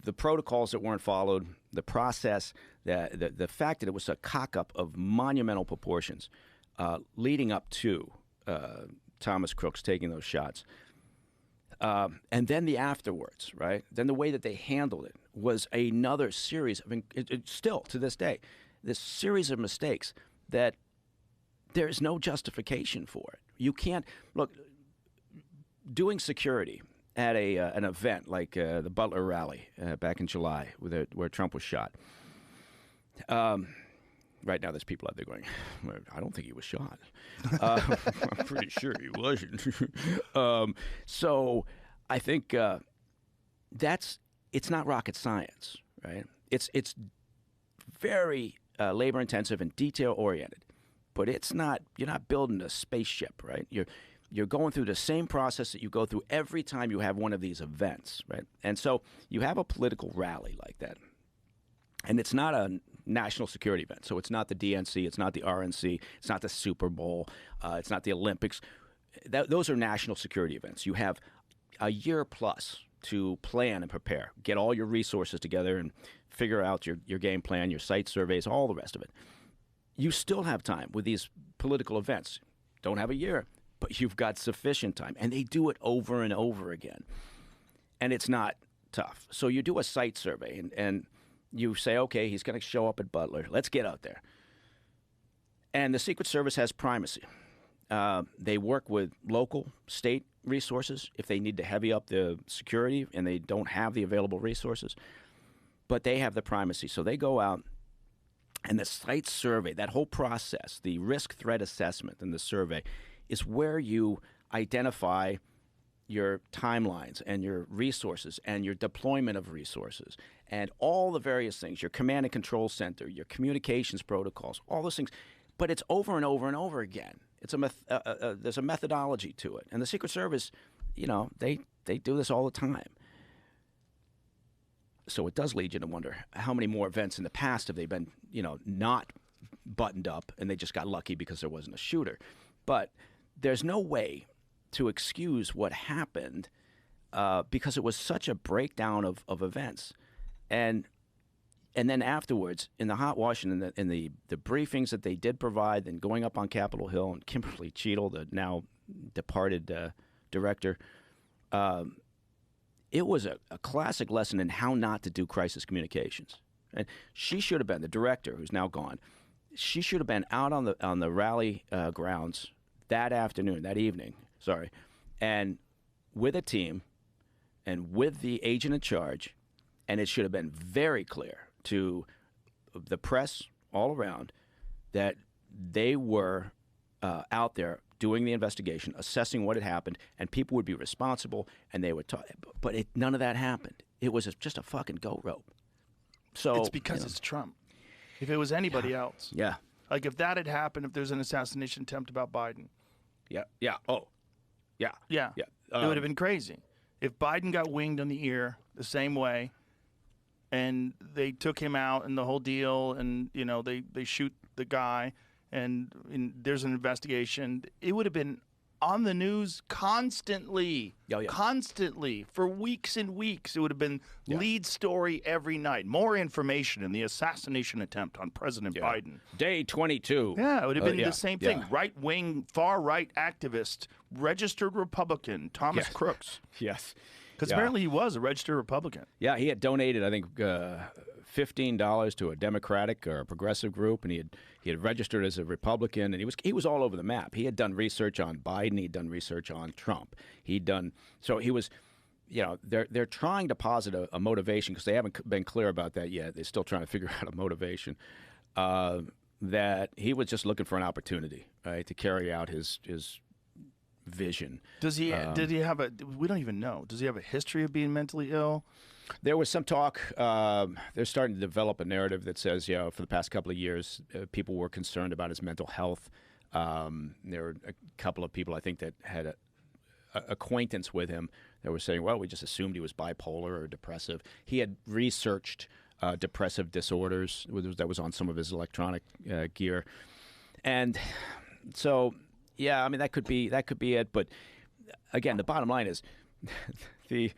the protocols that weren't followed, the process, the fact that it was a cock-up of monumental proportions leading up to Thomas Crooks taking those shots. And then the afterwards, right? Then the way that they handled it was another series of, still to this day, this series of mistakes that there's no justification for it. You can't, look, doing security at an event like the Butler rally back in July where Trump was shot. Right now, there's people out there going, I don't think he was shot. I'm pretty sure he wasn't. So I think it's not rocket science, right? It's very labor intensive and detail oriented, but you're not building a spaceship, right? You're going through the same process that you go through every time you have one of these events, right? And so you have a political rally like that. And it's not a national security event. So it's not the DNC, it's not the RNC, it's not the Super Bowl, it's not the Olympics. Those are national security events. You have a year plus to plan and prepare, get all your resources together and figure out your game plan, your site surveys, all the rest of it. You still have time with these political events. Don't have a year, but you've got sufficient time. And they do it over and over again. And it's not tough. So you do a site survey and you say, okay, he's going to show up at Butler. Let's get out there. And the Secret Service has primacy. They work with local, state resources if they need to heavy up the security and they don't have the available resources. But they have the primacy. So they go out and the site survey, that whole process, the risk threat assessment and the survey is where you identify your timelines and your resources and your deployment of resources and all the various things, your command and control center, your communications protocols, all those things. But it's over and over and over again. It's there's a methodology to it. And the Secret Service, they do this all the time. So it does lead you to wonder how many more events in the past have they been, not buttoned up and they just got lucky because there wasn't a shooter. But there's no way to excuse what happened because it was such a breakdown of events. And then afterwards, in the hot wash and in the briefings that they did provide, and going up on Capitol Hill, and Kimberly Cheadle, the now departed director, it was a classic lesson in how not to do crisis communications. And she should have been, the director, who's now gone, she should have been out on the rally grounds that evening, and with a team and with the agent in charge, and it should have been very clear to the press all around that they were out there doing the investigation, assessing what had happened, and people would be responsible, and they would talk. But none of that happened. It was just a fucking go rope. So it's because it's Trump. If it was anybody else, like if that had happened, if there's an assassination attempt about Biden, it would have been crazy. If Biden got winged on the ear the same way, and they took him out and the whole deal, and they shoot the guy, and there's an investigation, it would have been on the news constantly, constantly for weeks and weeks. It would have been lead story every night. More information in the assassination attempt on President Biden. Day 22. Yeah, it would have been the same thing. Right-wing, far-right activist, registered Republican, Thomas Crooks. Yes. Because apparently he was a registered Republican. Yeah, he had donated, I think, $15 to a Democratic or a progressive group, and he had registered as a Republican, and he was all over the map. He had done research on Biden. He'd done research on Trump. He was, they're trying to posit a motivation because they haven't been clear about that yet. They're still trying to figure out a motivation that he was just looking for an opportunity, right, to carry out his vision. Did he have we don't even know. Does he have a history of being mentally ill? There was some talk. They're starting to develop a narrative that says, for the past couple of years, people were concerned about his mental health. There were a couple of people, I think, that had a acquaintance with him that were saying, well, we just assumed he was bipolar or depressive. He had researched depressive disorders that was on some of his electronic gear. And so, that could be it. But again, the bottom line is the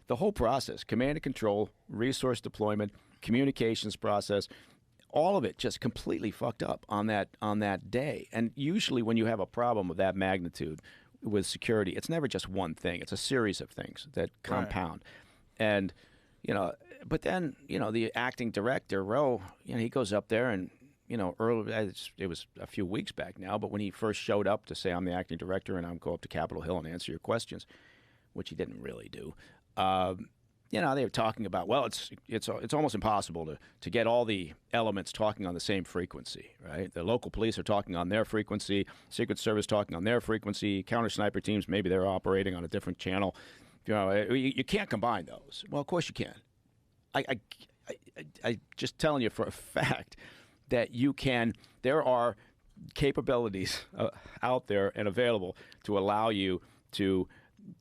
the whole process, command and control, resource deployment, communications process, all of it just completely fucked up on that day. And usually when you have a problem of that magnitude with security, it's never just one thing. It's a series of things that compound. Right. And, but then, the acting director, Roe, he goes up there and, early, it was a few weeks back now, but when he first showed up to say, I'm the acting director and I'll go up to Capitol Hill and answer your questions, which he didn't really do. They were talking about, well, it's almost impossible to get all the elements talking on the same frequency, right? The local police are talking on their frequency, Secret Service talking on their frequency, counter sniper teams, maybe they're operating on a different channel. You can't combine those. Well, of course you can. I just telling you for a fact that you can. There are capabilities out there and available to allow you to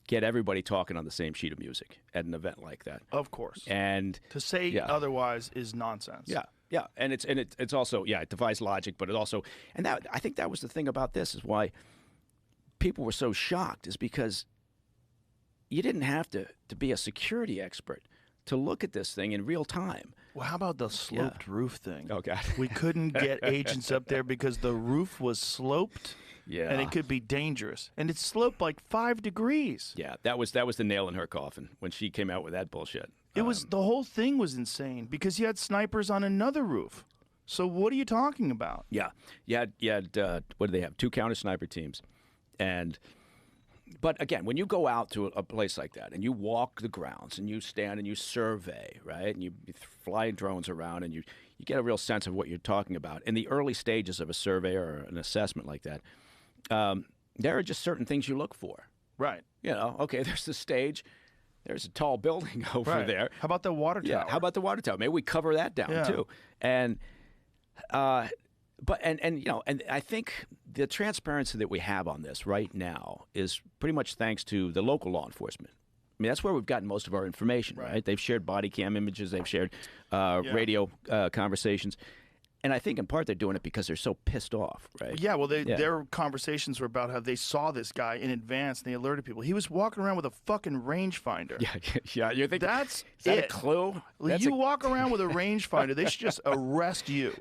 get everybody talking on the same sheet of music at an event like that. Of course. And to say otherwise is nonsense. Yeah, and it's also it defies logic, but it also, and that, I think that was the thing about this, is why people were so shocked, is because you didn't have to be a security expert to look at this thing in real time. Well, how about the sloped roof thing? Oh God, we couldn't get agents up there because the roof was sloped. Yeah, and it could be dangerous. And it sloped like 5 degrees. Yeah, that was the nail in her coffin when she came out with that bullshit. It was, the whole thing was insane because you had snipers on another roof. So what are you talking about? Yeah, you had what do they have? 2 counter sniper teams, but again, when you go out to a place like that and you walk the grounds and you stand and you survey, right, and you fly drones around and you get a real sense of what you're talking about in the early stages of a survey or an assessment like that. There are just certain things you look for. Right. Okay, there's the stage. There's a tall building over there. How about the water tower? Yeah, how about the water tower? Maybe we cover that down too. And and I think the transparency that we have on this right now is pretty much thanks to the local law enforcement. I mean, that's where we've gotten most of our information, right? They've shared body cam images. They've shared radio conversations. And I think in part they're doing it because they're so pissed off, right? Yeah, well, their conversations were about how they saw this guy in advance and they alerted people. He was walking around with a fucking rangefinder. Yeah. You think that's is that a clue? You walk around with a rangefinder, they should just arrest you.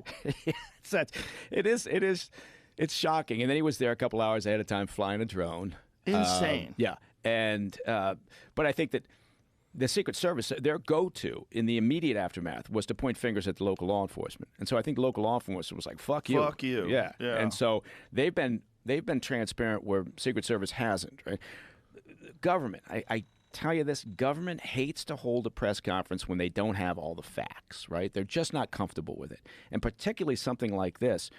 It's shocking. And then he was there a couple hours ahead of time flying a drone. Insane. And but I think that the Secret Service, their go-to in the immediate aftermath was to point fingers at the local law enforcement. And so I think local law enforcement was like, fuck you. Fuck you. Yeah. And so they've been transparent where Secret Service hasn't, right? Government, I tell you this, government hates to hold a press conference when they don't have all the facts, right? They're just not comfortable with it. And particularly something like this,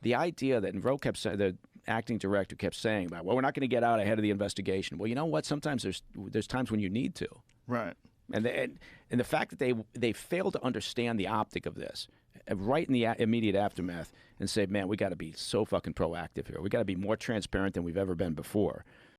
the idea that, and Roe kept saying, the acting director kept saying about, well, we're not going to get out ahead of the investigation. Well, you know what? Sometimes there's times when you need to. Right. And the fact that they failed to understand the optic of this right in the immediate aftermath and say, man, we got to be so fucking proactive here. We got to be more transparent than we've ever been before.